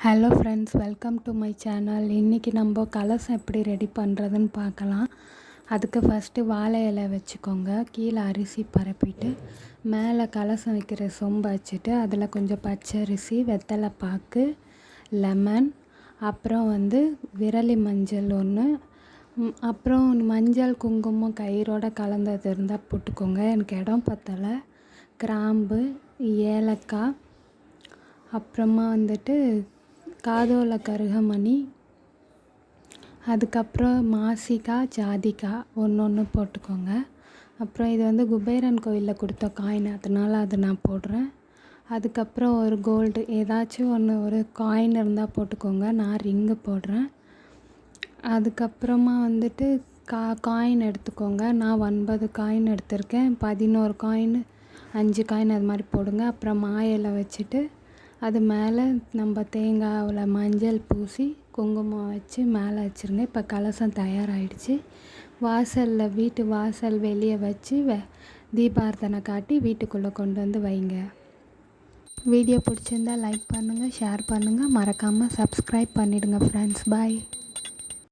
Hello friends, welcome to my channel. இன்றைக்கி நம்ம கலசம் எப்படி ரெடி பண்ணுறதுன்னு பார்க்கலாம். அதுக்கு ஃபஸ்ட்டு வாழை இலை வச்சுக்கோங்க. கீழே அரிசி பரப்பிட்டு மேலே கலசம் வைக்கிற சொம்பு வச்சுட்டு அதில் கொஞ்சம் பச்சரிசி, வெத்தலை பாக்கு, லெமன், அப்புறம் விரலி மஞ்சள் ஒன்று, அப்புறம் மஞ்சள் குங்குமம் கயிறோட கலந்தது இருந்தால் போட்டுக்கோங்க. எனக்கு இடம் பத்தலை. கிராம்பு, ஏலக்காய், அப்புறமா காதோல கருகமணி, அதுக்கப்புறம் மாசிக்காய், ஜாதிக்காய் ஒன்று போட்டுக்கோங்க. அப்புறம் இது குபேரன் கோயிலில் கொடுத்த காயின், அதனால் அது நான் போடுறேன். அதுக்கப்புறம் ஒரு கோல்டு ஏதாச்சும் ஒரு காயின் இருந்தால் போட்டுக்கோங்க. நான் ரிங்கு போடுறேன். அதுக்கப்புறமா காயின் எடுத்துக்கோங்க. நான் 9 காயின் எடுத்திருக்கேன். 11 காயின், 5 காயின் அது மாதிரி போடுங்க. அப்புறம் மாயிலை வச்சுட்டு அது மேலே நம்ம தேங்காயில் மஞ்சள் பூசி குங்குமம் வச்சு மேலே வச்சுருங்க. இப்போ கலசம் தயாராகிடுச்சு. வீட்டு வாசல் வெளியே வச்சு தீபார்த்தனை காட்டி வீட்டுக்குள்ளே கொண்டு வைங்க. வீடியோ பிடிச்சிருந்தால் லைக் பண்ணுங்கள், ஷேர் பண்ணுங்கள், மறக்காமல் சப்ஸ்கிரைப் பண்ணிவிடுங்க ஃப்ரெண்ட்ஸ். பாய்.